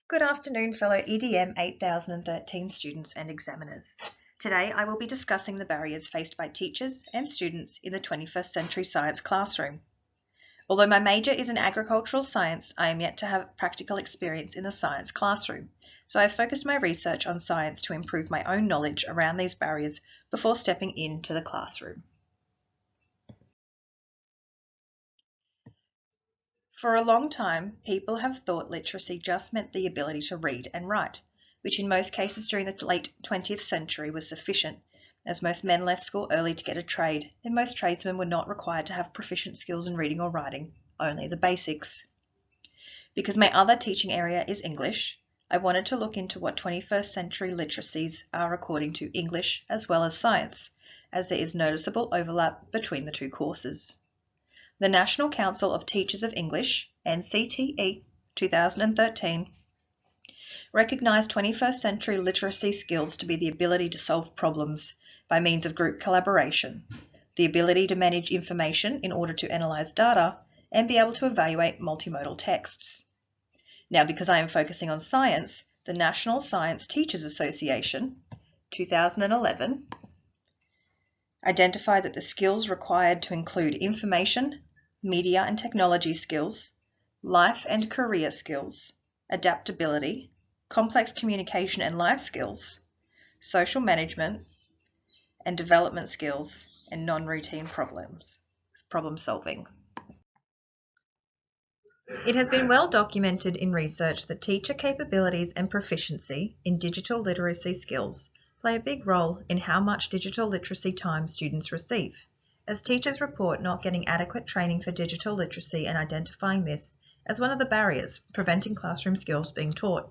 Good afternoon, fellow EDM8013 students and examiners. Today I will be discussing the barriers faced by teachers and students in the 21st century science classroom. Although my major is in agricultural science, I am yet to have practical experience in the science classroom, so I have focused my research on science to improve my own knowledge around these barriers before stepping into the classroom. For a long time, people have thought literacy just meant the ability to read and write, which in most cases during the late 20th century was sufficient, as most men left school early to get a trade, and most tradesmen were not required to have proficient skills in reading or writing, only the basics. Because my other teaching area is English, I wanted to look into what 21st century literacies are according to English as well as science, as there is noticeable overlap between the two courses. The National Council of Teachers of English, NCTE 2013, recognised 21st century literacy skills to be the ability to solve problems by means of group collaboration, the ability to manage information in order to analyse data, and be able to evaluate multimodal texts. Now, because I am focusing on science, the National Science Teachers Association, 2011, identified that the skills required to include information, media and technology skills, life and career skills, adaptability, complex communication and life skills, social management and development skills, and non-routine problem solving. It has been well documented in research that teacher capabilities and proficiency in digital literacy skills play a big role in how much digital literacy time students receive, as teachers report not getting adequate training for digital literacy and identifying this as one of the barriers preventing classroom skills being taught.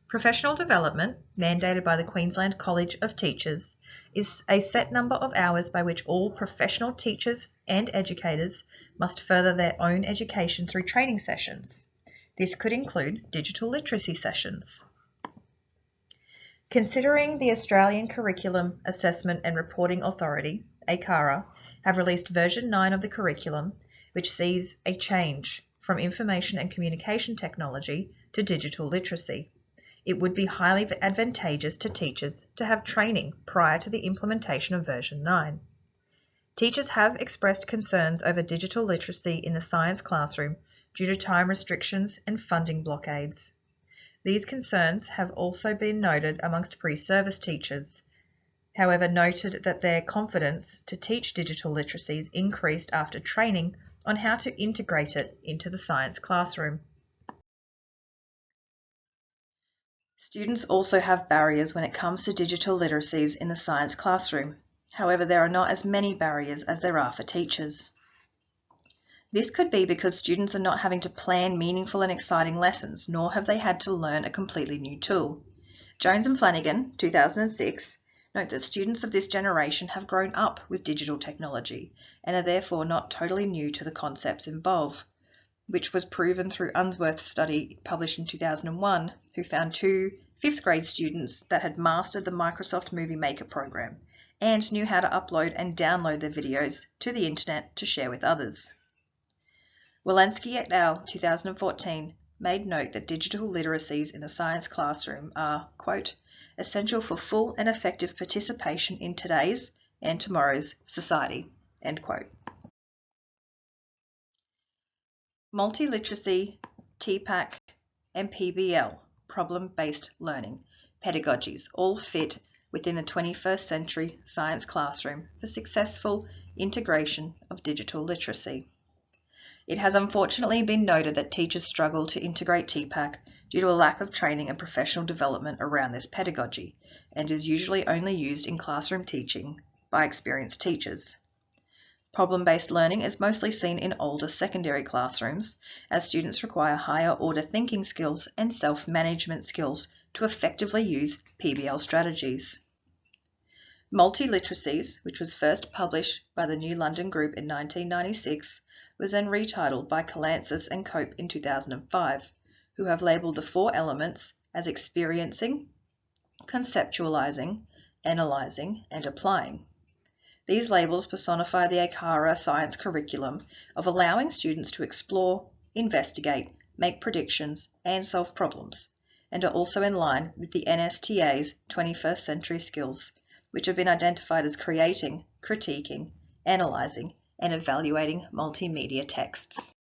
Professional development, mandated by the Queensland College of Teachers, is a set number of hours by which all professional teachers and educators must further their own education through training sessions. This could include digital literacy sessions. Considering the Australian Curriculum Assessment and Reporting Authority, ACARA, have released version 9 of the curriculum, which sees a change from information and communication technology to digital literacy. It would be highly advantageous to teachers to have training prior to the implementation of version 9. Teachers have expressed concerns over digital literacy in the science classroom due to time restrictions and funding blockades. These concerns have also been noted amongst pre-service teachers, however noted that their confidence to teach digital literacies increased after training on how to integrate it into the science classroom. Students also have barriers when it comes to digital literacies in the science classroom. However, there are not as many barriers as there are for teachers. This could be because students are not having to plan meaningful and exciting lessons, nor have they had to learn a completely new tool. Jones and Flanagan, 2006, note that students of this generation have grown up with digital technology and are therefore not totally new to the concepts involved, which was proven through Unsworth's study published in 2001, who found 2 fifth grade students that had mastered the Microsoft Movie Maker program and knew how to upload and download their videos to the internet to share with others. Walensky et al. 2014 made note that digital literacies in the science classroom are, quote, essential for full and effective participation in today's and tomorrow's society, end quote. Multiliteracy, TPAC, and PBL, problem-based learning, pedagogies all fit within the 21st century science classroom for successful integration of digital literacy. It has unfortunately been noted that teachers struggle to integrate TPAC due to a lack of training and professional development around this pedagogy, and is usually only used in classroom teaching by experienced teachers. Problem-based learning is mostly seen in older secondary classrooms, as students require higher order thinking skills and self-management skills to effectively use PBL strategies. Multiliteracies, which was first published by the New London Group in 1996, was then retitled by Calantzis and Cope in 2005, who have labelled the 4 elements as experiencing, conceptualizing, analyzing, and applying. These labels personify the ACARA science curriculum of allowing students to explore, investigate, make predictions, and solve problems, and are also in line with the NSTA's 21st century skills, which have been identified as creating, critiquing, analysing, and evaluating multimedia texts.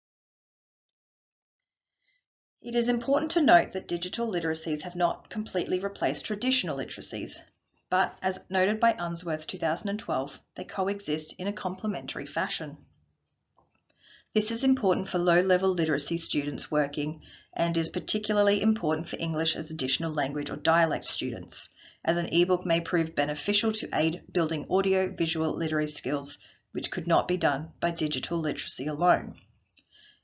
It is important to note that digital literacies have not completely replaced traditional literacies, but as noted by Unsworth 2012, they coexist in a complementary fashion. This is important for low-level literacy students working and is particularly important for English as additional language or dialect students, as an ebook may prove beneficial to aid building audio-visual literary skills which could not be done by digital literacy alone.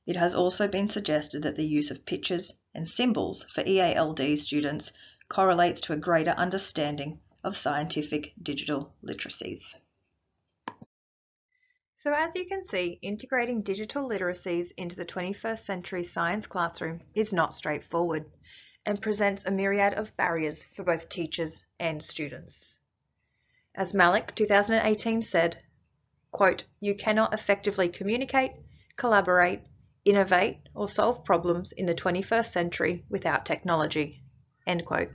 It has also been suggested that the use of pictures and symbols for EALD students correlates to a greater understanding of scientific digital literacies. So as you can see, integrating digital literacies into the 21st century science classroom is not straightforward and presents a myriad of barriers for both teachers and students. As Malik 2018 said, quote, "You cannot effectively communicate, collaborate, innovate, or solve problems in the 21st century without technology," end quote.